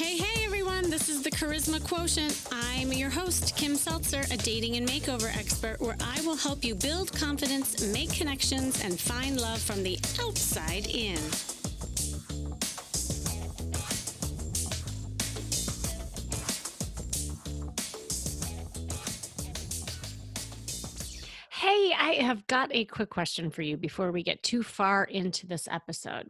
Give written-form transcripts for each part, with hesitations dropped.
Hey everyone, this is the Charisma Quotient. I'm your host, Kim Seltzer, a dating and makeover expert, where I will help you build confidence, make connections, and find love from the outside in. Hey, I have got a quick question for you before we get too far into this episode.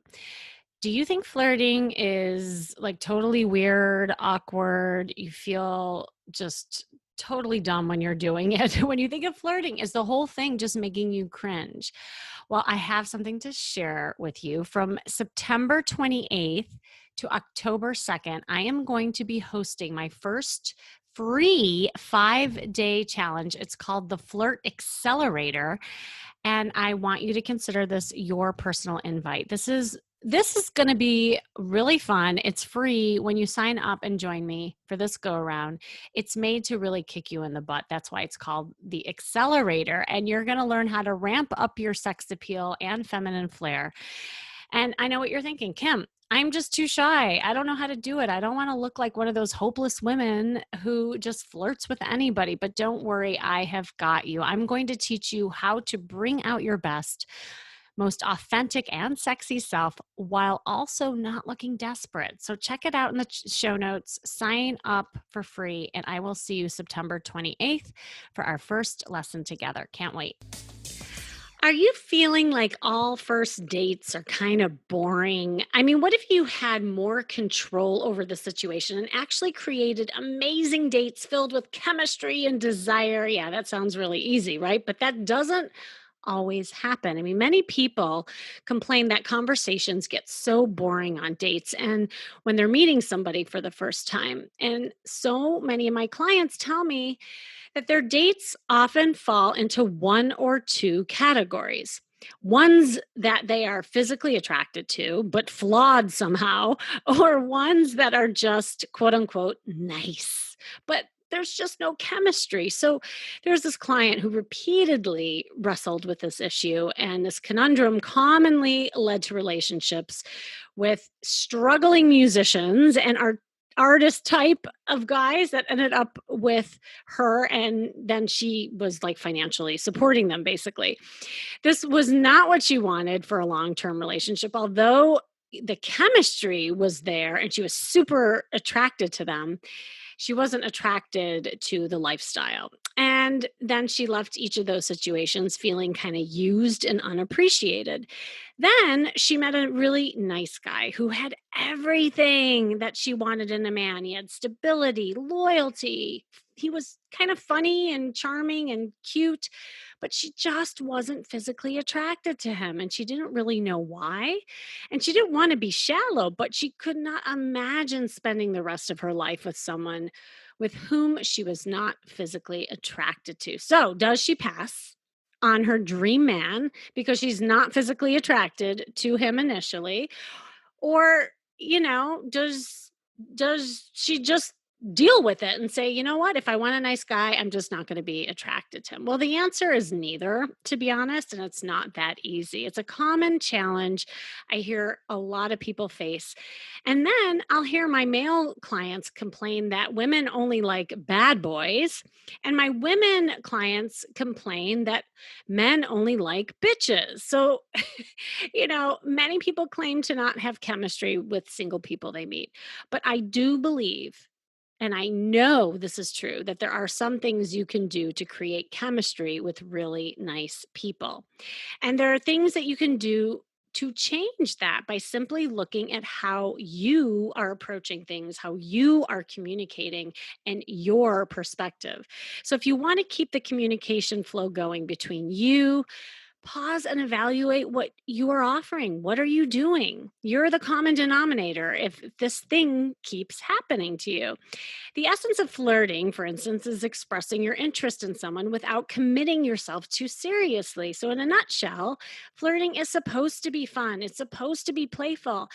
Do you think flirting is like totally weird, awkward? You feel just totally dumb when you're doing it? When you think of flirting, is the whole thing just making you cringe? Well, I have something to share with you. From September 28th to October 2nd, I am going to be hosting my first free 5-day challenge. It's called the Flirt Accelerator. And I want you to consider this your personal invite. This is going to be really fun. It's free when you sign up and join me for this go around. It's made to really kick you in the butt. That's why it's called the Accelerator. And you're going to learn how to ramp up your sex appeal and feminine flair. And I know what you're thinking, Kim. I'm just too shy. I don't know how to do it. I don't want to look like one of those hopeless women who just flirts with anybody. But don't worry, I have got you. I'm going to teach you how to bring out your best, most authentic and sexy self while also not looking desperate. So check it out in the show notes. Sign up for free, and I will see you September 28th for our first lesson together. Can't wait. Are you feeling like all first dates are kind of boring? I mean, what if you had more control over the situation and actually created amazing dates filled with chemistry and desire? Yeah, that sounds really easy, right? But that doesn't always happen. I mean, many people complain that conversations get so boring on dates and when they're meeting somebody for the first time. And so many of my clients tell me that their dates often fall into one or two categories. Ones that they are physically attracted to, but flawed somehow, or ones that are just quote unquote nice, but there's just no chemistry. So there's this client who repeatedly wrestled with this issue, and this conundrum commonly led to relationships with struggling musicians and artist type of guys that ended up with her, and then she was like financially supporting them basically. This was not what she wanted for a long-term relationship, although the chemistry was there and she was super attracted to them. She wasn't attracted to the lifestyle. And then she left each of those situations feeling kind of used and unappreciated. Then she met a really nice guy who had everything that she wanted in a man. He had stability, loyalty. He was kind of funny and charming and cute, but she just wasn't physically attracted to him. And she didn't really know why. And she didn't want to be shallow, but she could not imagine spending the rest of her life with someone with whom she was not physically attracted to. So, does she pass on her dream man because she's not physically attracted to him initially? Or, does she just deal with it and say, you know what, if I want a nice guy, I'm just not going to be attracted to him? Well, the answer is neither, to be honest, and it's not that easy. It's a common challenge I hear a lot of people face. And then I'll hear my male clients complain that women only like bad boys, and my women clients complain that men only like bitches. So, many people claim to not have chemistry with single people they meet. But I do believe, and I know this is true, that there are some things you can do to create chemistry with really nice people. And there are things that you can do to change that by simply looking at how you are approaching things, how you are communicating, and your perspective. So, if you want to keep the communication flow going between you, pause and evaluate what you are offering. What are you doing? You're the common denominator if this thing keeps happening to you. The essence of flirting, for instance, is expressing your interest in someone without committing yourself too seriously. So, in a nutshell, flirting is supposed to be fun, it's supposed to be playful.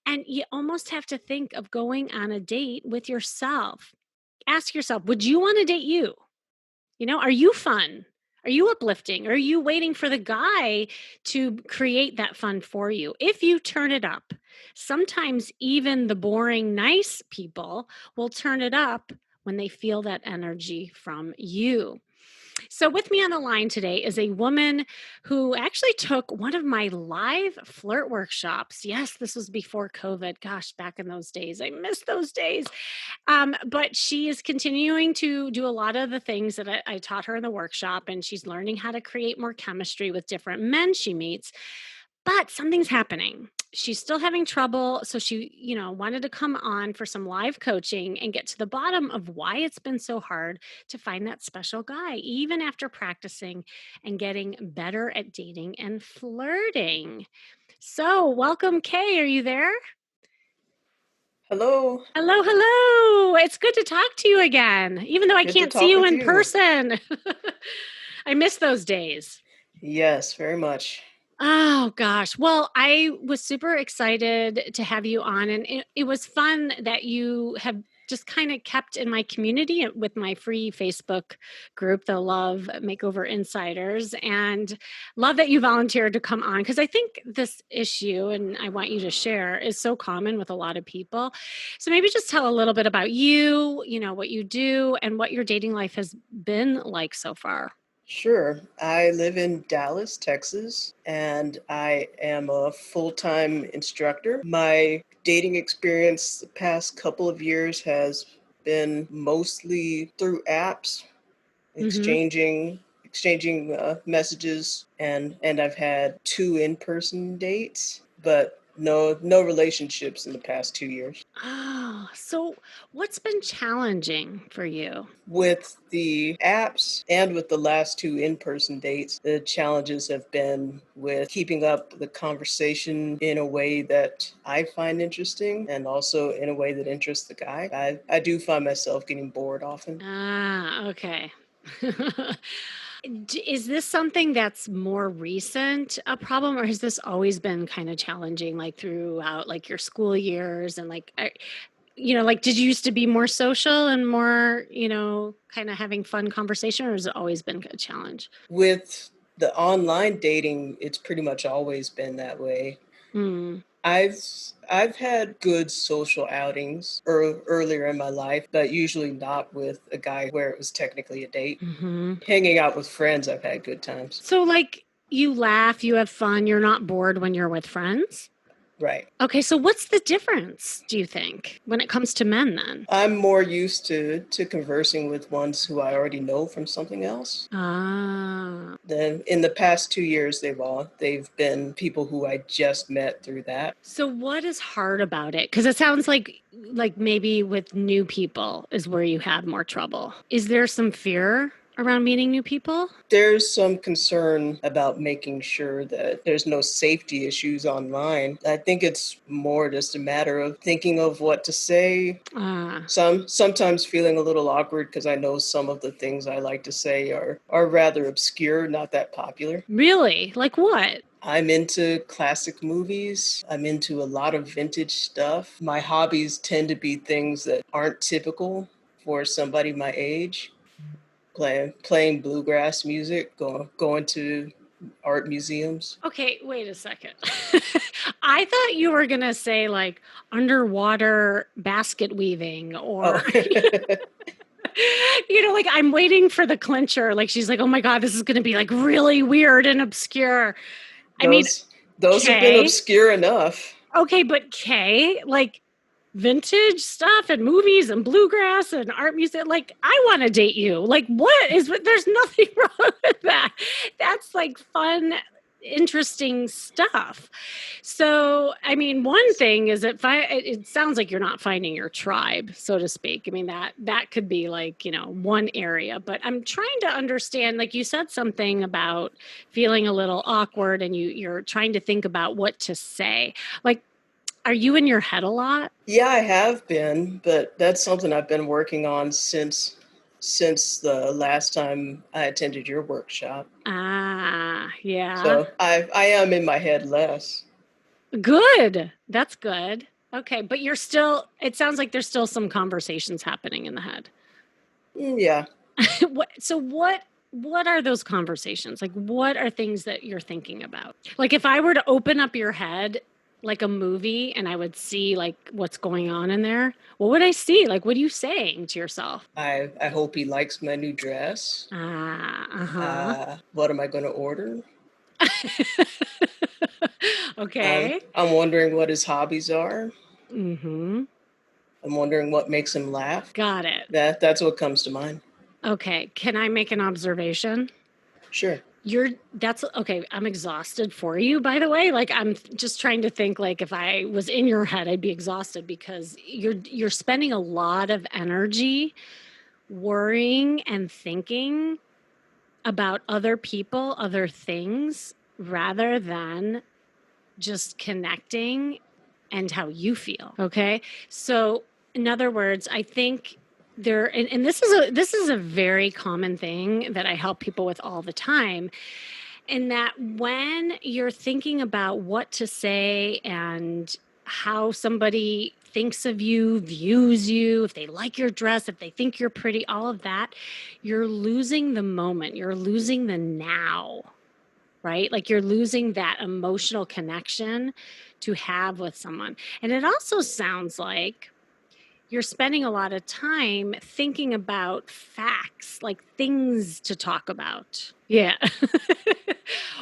And you almost have to think of going on a date with yourself. Ask yourself, would you want to date you? Are you fun? Are you uplifting? Are you waiting for the guy to create that fun for you? If you turn it up, Sometimes even the boring, nice people will turn it up when they feel that energy from you. So, with me on the line today is a woman who actually took one of my live flirt workshops. Yes, this was before COVID. Gosh, back in those days, I miss those days. But she is continuing to do a lot of the things that I taught her in the workshop, and she's learning how to create more chemistry with different men she meets. But something's happening. She's still having trouble. So she, wanted to come on for some live coaching and get to the bottom of why it's been so hard to find that special guy, even after practicing and getting better at dating and flirting. So, welcome, Kay. Are you there? Hello. Hello, hello. It's good to talk to you again, even though I Good to can't see talk you with in you. person. I miss those days. Yes, very much. Oh gosh. Well, I was super excited to have you on, and it was fun that you have just kind of kept in my community with my free Facebook group, the Love Makeover Insiders, and love that you volunteered to come on because I think this issue, and I want you to share, is so common with a lot of people. So maybe just tell a little bit about you, what you do, and what your dating life has been like so far. Sure. I live in Dallas, Texas, and I am a full-time instructor. My dating experience the past couple of years has been mostly through apps, Hmm. exchanging messages, and I've had two in-person dates, but no relationships in the past 2 years. Oh, so what's been challenging for you? With the apps and with the last two in person dates, the challenges have been with keeping up the conversation in a way that I find interesting and also in a way that interests the guy. I do find myself getting bored often. Ah, okay. Is this something that's more recent a problem, or has this always been kind of challenging, like throughout like your school years and like did you used to be more social and more, kind of having fun conversation, or has it always been a challenge? With the online dating, it's pretty much always been that way. Mm, I've I've had good social outings earlier in my life, but usually not with a guy where it was technically a date. hmm. Hanging out with friends, I've had good times. So like you laugh, you have fun, you're not bored when you're with friends? Right. Okay, so what's the difference, do you think, when it comes to men then? I'm more used to conversing with ones who I already know from something else. Ah. Then in the past 2 years, they've been people who I just met through that. So what is hard about it? Because it sounds like maybe with new people is where you had more trouble. Is there some fear around meeting new people? There's some concern about making sure that there's no safety issues online. I think it's more just a matter of thinking of what to say. Ah, Sometimes feeling a little awkward because I know some of the things I like to say are rather obscure, not that popular. really? Like what? I'm into classic movies. I'm into a lot of vintage stuff. My hobbies tend to be things that aren't typical for somebody my age. Playing bluegrass music, going to art museums. Okay, wait a second. I thought you were gonna say like underwater basket weaving or Oh, like I'm waiting for the clincher. Like she's like, oh my God, this is gonna be like really weird and obscure. I mean, those those have been Kay. obscure enough. Okay, but Kay, like vintage stuff and movies and bluegrass and art music, like I want to date you. Like there's nothing wrong with that. That's like fun, interesting stuff. So, I mean, one thing is that it sounds like you're not finding your tribe, so to speak. I mean, that could be like, one area, but I'm trying to understand, like you said something about feeling a little awkward and you're trying to think about what to say. Like, are you in your head a lot? Yeah, I have been, but that's something I've been working on since the last time I attended your workshop. Ah, yeah. So I am in my head less. Good. That's good. Okay, but it sounds like there's still some conversations happening in the head. Yeah. What are those conversations? Like what are things that you're thinking about? Like if I were to open up your head, like a movie and I would see like what's going on in there, what would I see? Like, what are you saying to yourself? I hope he likes my new dress. Ah, uh-huh. What am I going to order? Okay. I'm wondering what his hobbies are. Mm-hmm. I'm wondering what makes him laugh. Got it. That's what comes to mind. Okay. Can I make an observation? Sure. That's okay. I'm exhausted for you, by the way. Like I'm just trying to think like if I was in your head, I'd be exhausted because you're spending a lot of energy worrying and thinking about other people, other things, rather than just connecting and how you feel. Okay. So, in other words, I think and this is a very common thing that I help people with all the time. And that when you're thinking about what to say and how somebody thinks of you, views you, if they like your dress, if they think you're pretty, all of that, you're losing the moment. You're losing the now, right? Like you're losing that emotional connection to have with someone. And it also sounds like you're spending a lot of time thinking about facts, like things to talk about. Yeah.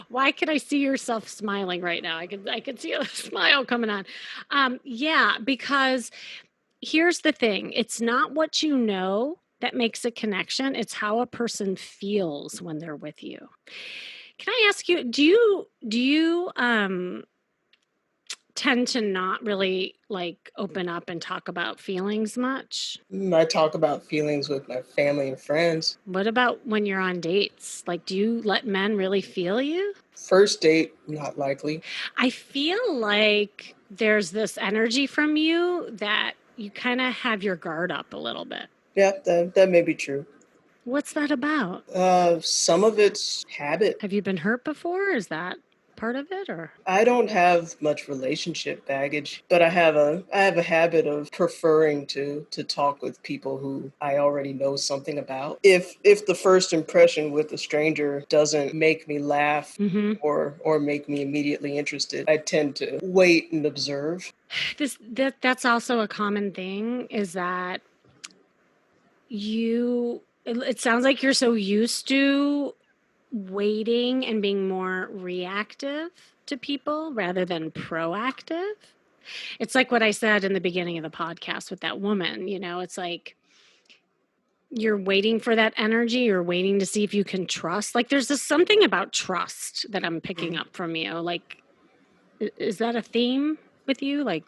Why can I see yourself smiling right now? I could see a smile coming on. Yeah, because here's the thing. It's not what you know that makes a connection. It's how a person feels when they're with you. Can I ask you, do you tend to not really like open up and talk about feelings much? I talk about feelings with my family and friends. What about when you're on dates? Like, do you let men really feel you? First date, not likely. I feel like there's this energy from you that you kind of have your guard up a little bit. Yeah, that may be true. What's that about? Some of it's habit. Have you been hurt before? Is that part of it or? I don't have much relationship baggage, but I have a habit of preferring to talk with people who I already know something about. If the first impression with a stranger doesn't make me laugh Mhm. or make me immediately interested, I tend to wait and observe. That's also a common thing is that it sounds like you're so used to waiting and being more reactive to people rather than proactive. It's like what I said in the beginning of the podcast with that woman, it's like you're waiting for that energy, you're waiting to see if you can trust. Like there's this something about trust that I'm picking Mhm. up from you. Like is that a theme with you? Like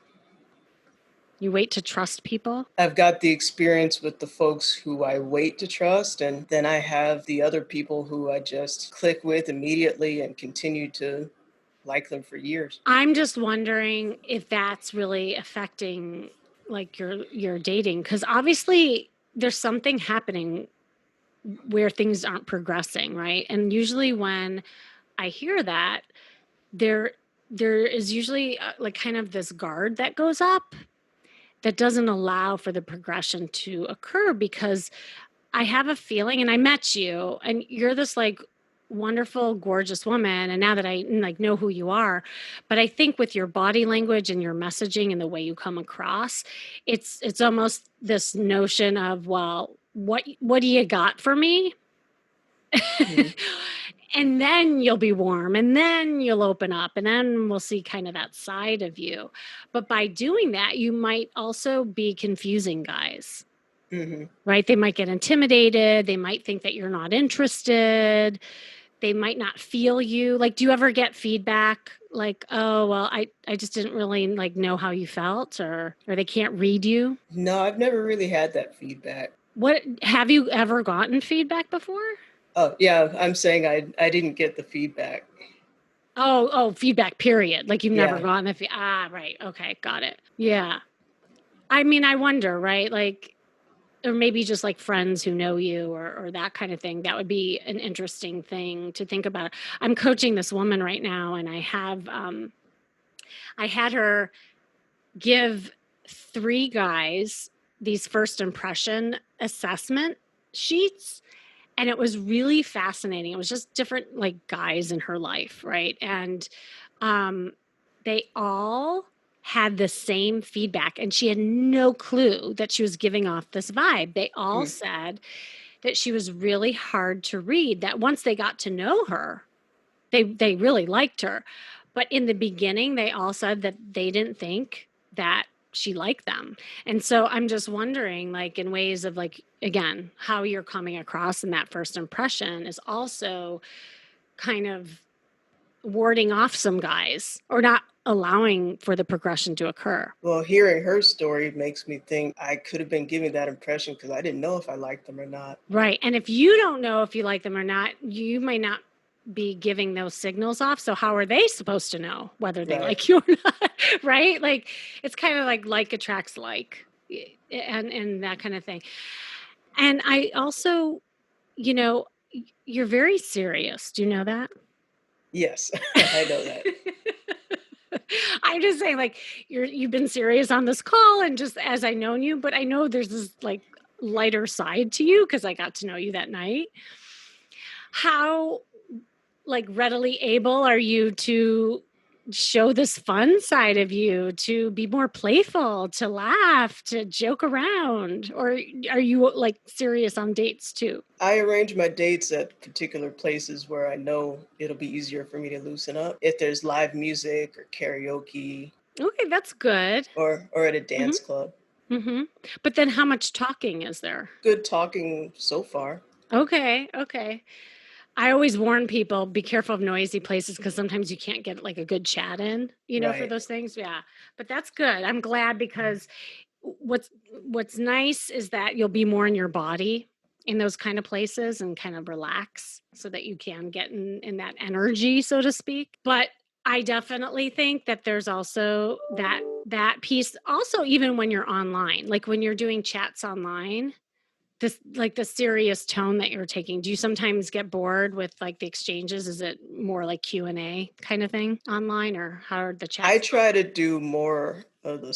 you wait to trust people? I've got the experience with the folks who I wait to trust, and then I have the other people who I just click with immediately and continue to like them for years. I'm just wondering if that's really affecting like your dating cuz obviously there's something happening where things aren't progressing, right? And usually when I hear that, there there is usually like kind of this guard that goes up that doesn't allow for the progression to occur because I have a feeling, and I met you, and you're this like wonderful, gorgeous woman. And now that I like know who you are, but I think with your body language and your messaging and the way you come across, it's almost this notion of, well, what do you got for me? Mhm. And then you'll be warm and then you'll open up and then we'll see kind of that side of you. But by doing that, you might also be confusing guys, Mhm. right? They might get intimidated. They might think that you're not interested. They might not feel you. Like, do you ever get feedback like, oh, well, I just didn't really like know how you felt or they can't read you? No, I've never really had that feedback. What have you ever gotten feedback before? Oh, yeah, I'm saying I didn't get the feedback. Oh, feedback period. Like you've never Yeah. gotten right. Okay, got it. Yeah. I mean, I wonder, right? Like or maybe just like friends who know you or that kind of thing. That would be an interesting thing to think about. I'm coaching this woman right now and I had her give 3 guys these first impression assessment sheets and it was really fascinating. It was just different like guys in her life, right? And um they all had the same feedback, and she had no clue that she was giving off this vibe. They all Mm. said that she was really hard to read, that once they got to know her, they really liked her. But in the beginning, they all said that they didn't think that she liked them. And so I'm just wondering, like, in ways of, like, again, how you're coming across in that first impression is also kind of warding off some guys or not allowing for the progression to occur. Well, hearing her story makes me think I could have been giving that impression because I didn't know if I liked them or not. Right. And if you don't know if you like them or not, you might not be giving those signals off. So how are they supposed to know whether they Right. like you or not? Right? Like it's kind of like attracts and that kind of thing. And I also, you're very serious. Do you know that? Yes, I know that. I'm just saying, like, you've been serious on this call and just as I known you, but I know there's this like lighter side to you because I got to know you that night. How like readily able are you to show this fun side of you, to be more playful, to laugh, to joke around? Or are you like serious on dates too? I arrange my dates at particular places where I know it'll be easier for me to loosen up. If there's live music or karaoke Okay, that's good. or at a Hmm. dance club. Hmm. But then how much talking is there? Good talking so far. Okay, okay. I always warn people, be careful of noisy places because sometimes you can't get like a good chat in, for Right. those things. Yeah. But that's good. I'm glad because what's what's nice is that you'll be more in your body in those kind of places and kind of relax so that you can get in that energy, so to speak. But I definitely think that there's also that piece also even when you're online, like when you're doing chats online, this like the serious tone that you're taking. Do you sometimes get bored with like the exchanges? Is it more like Q&A kind of thing online or how are the I chats go? try to do more of the Uh-huh.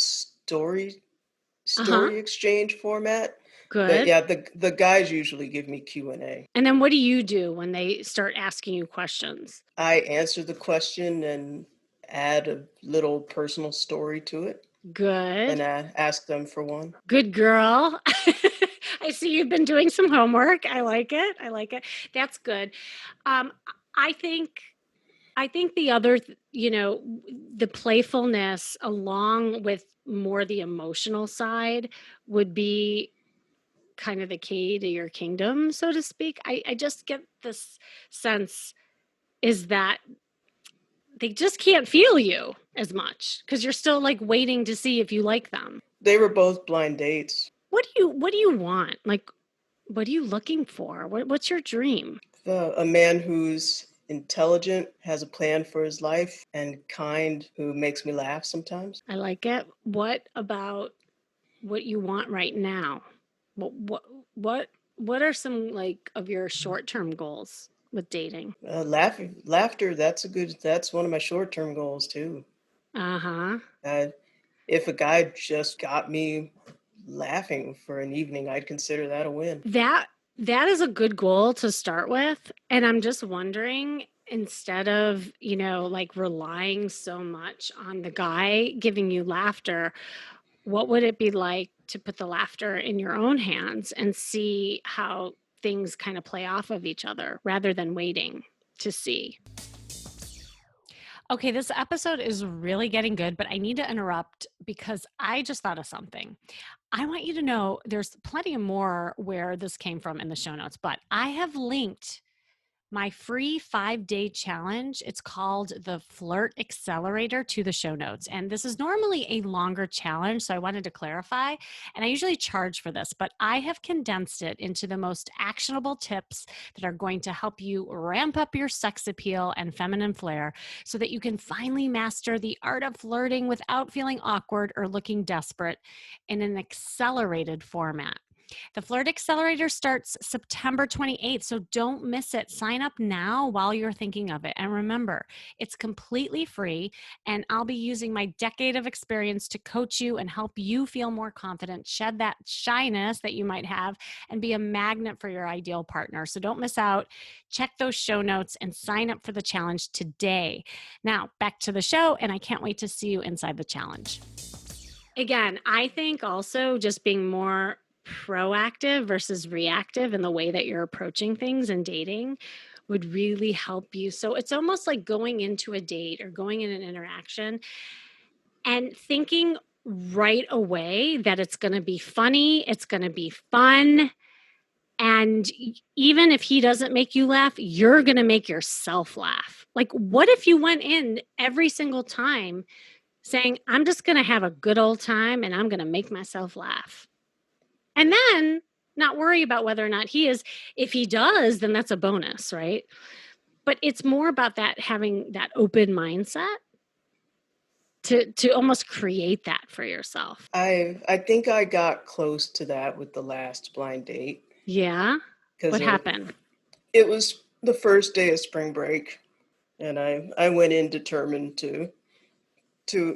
story exchange format, but Good. yeah, the guys usually give me Q&A. And then what do you do when they start asking you questions? I answer the question and add a little personal story to it, Good. and I ask them for one. Good girl. I see you've been doing some homework. I like it. I like it. That's good. Um, I think I think the other, the playfulness along with more the emotional side would be kind of the key to your kingdom, so to speak. I just get this sense is that they just can't feel you as much because you're still like waiting to see if you like them. They were both blind dates. What do you want? Like, what are you looking for? What's your dream? A man who's intelligent, has a plan for his life, and kind, who makes me laugh sometimes. I like it. What about what you want right now? What what what what are some like of your short-term goals with dating? Laughter, that's one of my short-term goals too. Uh-huh. Uh, if a guy just got me laughing for an evening, I'd consider that a win. That that is a good goal to start with. And I'm just wondering, instead of, like relying so much on the guy giving you laughter, what would it be like to put the laughter in your own hands and see how things kind of play off of each other rather than waiting to see? Okay, this episode is really getting good, but I need to interrupt because I just thought of something. I want you to know there's plenty more where this came from in the show notes, but I have linked my free 5-day challenge. It's called the Flirt Accelerator to the show notes. And this is normally a longer challenge. So I wanted to clarify. And I usually charge for this, but I have condensed it into the most actionable tips that are going to help you ramp up your sex appeal and feminine flair so that you can finally master the art of flirting without feeling awkward or looking desperate in an accelerated format. The Flirt Accelerator starts September 28th, so don't miss it. Sign up now while you're thinking of it. And remember, it's completely free, and I'll be using my decade of experience to coach you and help you feel more confident, shed that shyness that you might have, and be a magnet for your ideal partner. So don't miss out. Check those show notes and sign up for the challenge today. Now, back to the show, and I can't wait to see you inside the challenge. Again, I think also just being more proactive versus reactive in the way that you're approaching things and dating would really help you. So it's almost like going into a date or going in an interaction and thinking right away that it's going to be funny, it's going to be fun. And even if he doesn't make you laugh, you're going to make yourself laugh. Like, what if you went in every single time saying, I'm just going to have a good old time and I'm going to make myself laugh? And then not worry about whether or not he is. If he does, then that's a bonus, right? But it's more about that having that open mindset to almost create that for yourself. I think I got close to that with the last blind date Yeah. because What happened? it was the first day of spring break, and I went in determined to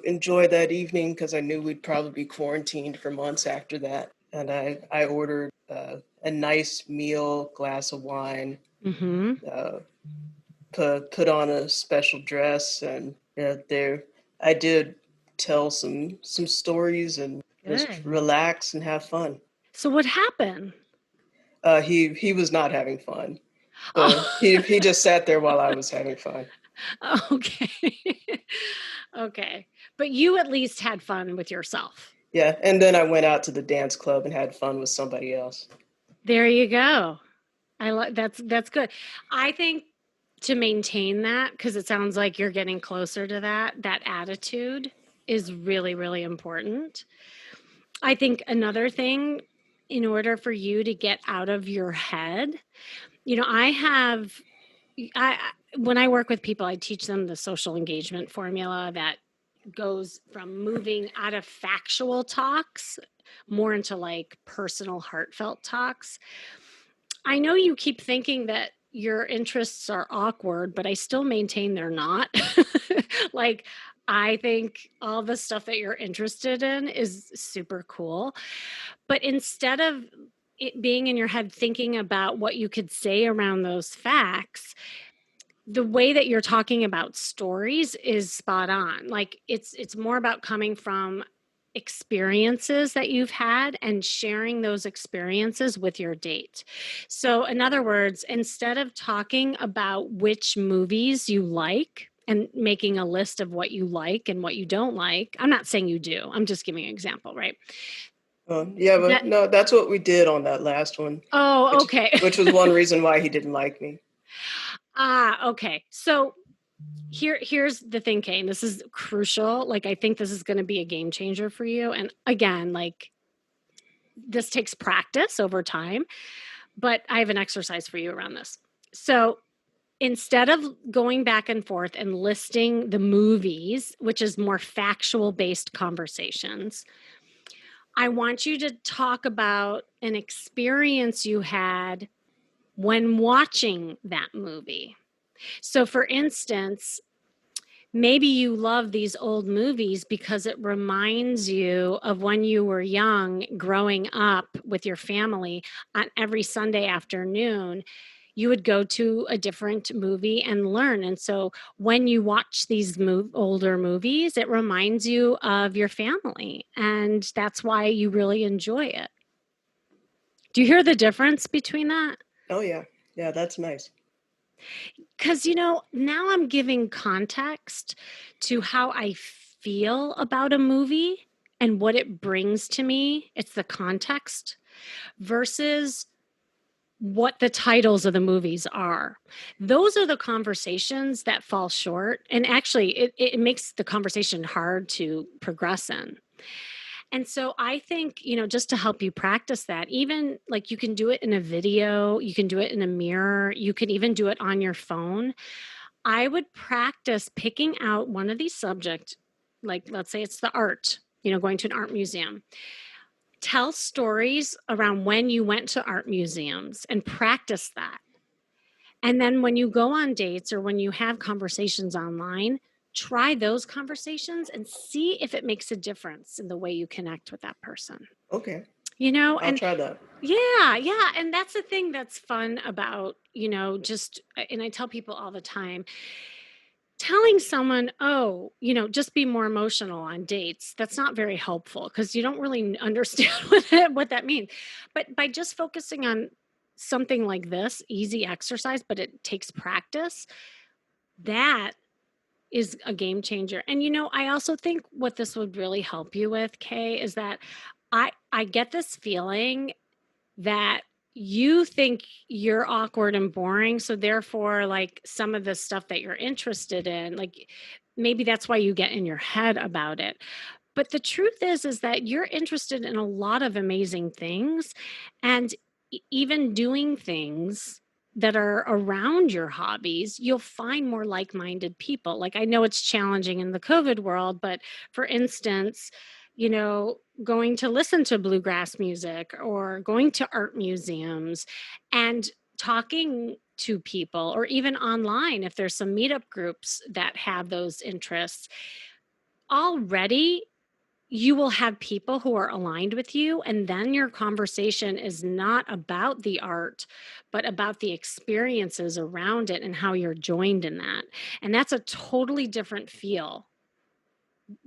enjoy that evening because I knew we'd probably be quarantined for months after that. And I ordered a nice meal, glass of wine, Mm-hmm. uh, put on a special dress, and there I did tell some stories and just Good. relax and have fun. So what happened? He was not having fun, but Oh, he just sat there while I was having fun. okay. Okay. But you at least had fun with yourself. Yeah, and then I went out to the dance club and had fun with somebody else. There you go. I like that's good. I think to maintain that, because it sounds like you're getting closer to that attitude is really, really important. I think another thing, in order for you to get out of your head, I have I when I work with people, I teach them the social engagement formula that goes from moving out of factual talks more into like personal heartfelt talks. I know you keep thinking that your interests are awkward, but I still maintain they're not. Like, I think all the stuff that you're interested in is super cool. But instead of it being in your head thinking about what you could say around those facts, the way that you're talking about stories is spot on. Like, it's more about coming from experiences that you've had and sharing those experiences with your date. So in other words, instead of talking about which movies you like and making a list of what you like and what you don't like, I'm not saying you do, I'm just giving an example, right? Yeah, but That no, that's what we did on that last one, Oh, which okay. which was one reason why he didn't like me. Okay. So here's the thing, Kane. This is crucial. Like, I think this is going to be a game changer for you. And again, like, this takes practice over time, but I have an exercise for you around this. So instead of going back and forth and listing the movies, which is more factual based conversations, I want you to talk about an experience you had when watching that movie. So, for instance, maybe you love these old movies because it reminds you of when you were young, growing up with your family on every Sunday afternoon. You would go to a different movie and learn. And so when you watch these older movies, it reminds you of your family. And that's why you really enjoy it. Do you hear the difference between that? Oh yeah, yeah, that's nice. Because, now I'm giving context to how I feel about a movie and what it brings to me. It's the context versus what the titles of the movies are. Those are the conversations that fall short. And actually, it makes the conversation hard to progress in. And so I think, just to help you practice that, even like you can do it in a video, you can do it in a mirror, you can even do it on your phone. I would practice picking out one of these subjects, like let's say it's the art, going to an art museum. Tell stories around when you went to art museums and practice that. And then when you go on dates or when you have conversations online, try those conversations and see if it makes a difference in the way you connect with that person. Okay. You know, I'll and try that. yeah, yeah, and that's the thing that's fun about, just and I tell people all the time, telling someone, "Oh, just be more emotional on dates," that's not very helpful because you don't really understand what that means. But by just focusing on something like this, easy exercise, but it takes practice, that is a game changer. And I also think what this would really help you with, Kay, is that I get this feeling that you think you're awkward and boring, so therefore, like, some of the stuff that you're interested in, like, maybe that's why you get in your head about it. But the truth is that you're interested in a lot of amazing things, and even doing things that are around your hobbies, you'll find more like-minded people. Like, I know it's challenging in the COVID world, but for instance, going to listen to bluegrass music or going to art museums and talking to people, or even online if there's some meetup groups that have those interests, already you will have people who are aligned with you. And then your conversation is not about the art, but about the experiences around it and how you're joined in that. And that's a totally different feel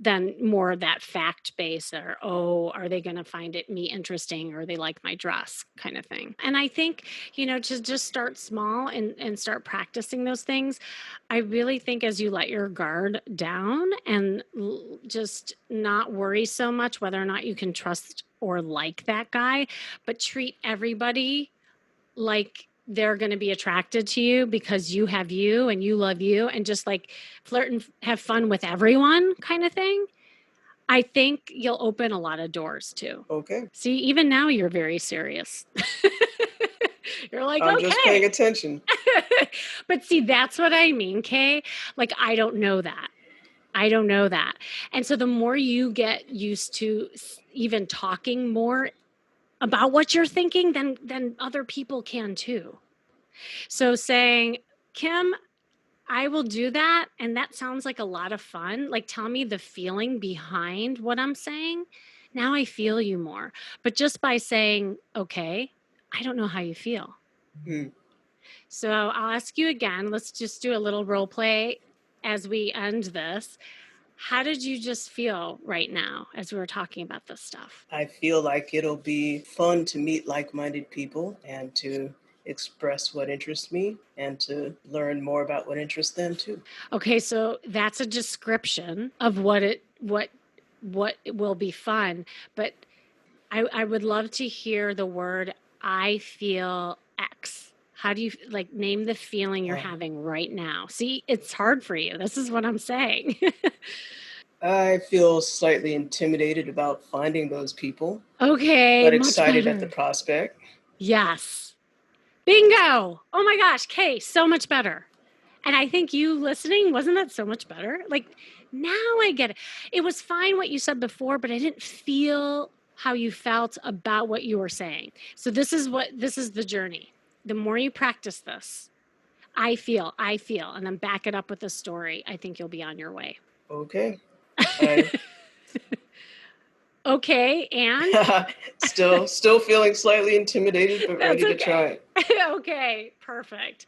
than more of that fact base, or, oh, are they going to find me interesting, or they like my dress kind of thing. And I think, to just start small and start practicing those things. I really think as you let your guard down and just not worry so much whether or not you can trust or like that guy, but treat everybody like they're going to be attracted to you because you have you and you love you, and just like flirt and have fun with everyone kind of thing. I think you'll open a lot of doors too. Okay. See, even now you're very serious. You're like, I'm just paying okay. attention. But see, that's what I mean, Kay. Like, I don't know that. I don't know that. And so the more you get used to even talking more about what you're thinking, then other people can too. So saying, Kim, I will do that. And that sounds like a lot of fun. Like, tell me the feeling behind what I'm saying. Now I feel you more. But just by saying, okay, I don't know how you feel. Hmm. So I'll ask you again. Let's just do a little role play as we end this. How did you just feel right now as we were talking about this stuff? I feel like it'll be fun to meet like-minded people and to express what interests me and to learn more about what interests them too. Okay, so that's a description of what will be fun, but I would love to hear the word I feel X. How do you like name the feeling you're Uh, having right now? See, it's hard for you. This is what I'm saying. I feel slightly intimidated about finding those people, Okay, but much excited at the better. prospect. Yes. Bingo. Oh my gosh, Kay, so much better. And I think you listening, wasn't that so much better? Like, now I get it. It was fine what you said before, but I didn't feel how you felt about what you were saying. So this is the journey. The more you practice this, I feel, and then back it up with a story, I think you'll be on your way. Okay. I Okay, and still feeling slightly intimidated, but that's ready to try okay. it. Okay, perfect.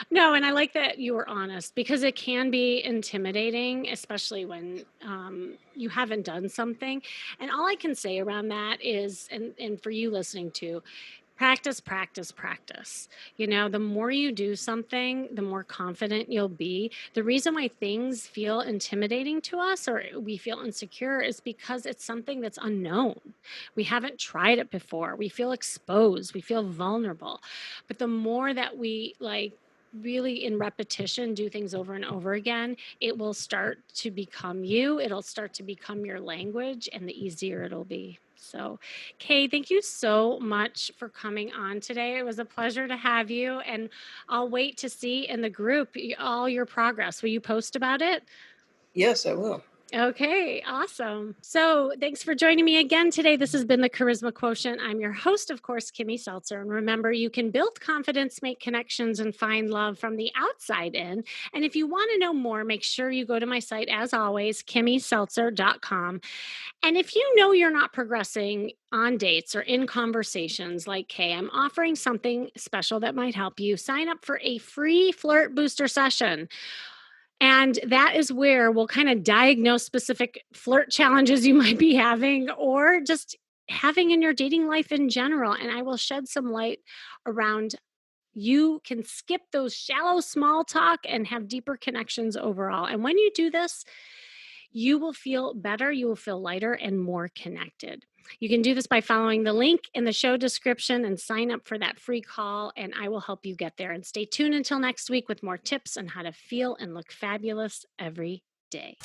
No, and I like that you were honest because it can be intimidating, especially when you haven't done something. And all I can say around that is, and for you listening to, practice, practice, practice. The more you do something, the more confident you'll be. The reason why things feel intimidating to us or we feel insecure is because it's something that's unknown. We haven't tried it before. We feel exposed, we feel vulnerable. But the more that we like really in repetition do things over and over again, it will start to become you. It'll start to become your language, and the easier it'll be. So, Kay, thank you so much for coming on today. It was a pleasure to have you, and I'll wait to see in the group all your progress. Will you post about it? Yes, I will. Okay, awesome. So, thanks for joining me again today. This has been the Charisma Quotient. I'm your host, of course, Kimmy Seltzer. And remember, you can build confidence, make connections, and find love from the outside in. And if you want to know more, make sure you go to my site, as always, kimmyseltzer.com. And if you know you're not progressing on dates or in conversations like, hey, I'm offering something special that might help you, sign up for a free flirt booster session. And that is where we'll kind of diagnose specific flirt challenges you might be having or just having in your dating life in general. And I will shed some light around you can skip those shallow small talk and have deeper connections overall. And when you do this, you will feel better, you will feel lighter and more connected. You can do this by following the link in the show description and sign up for that free call, and I will help you get there. And stay tuned until next week with more tips on how to feel and look fabulous every day.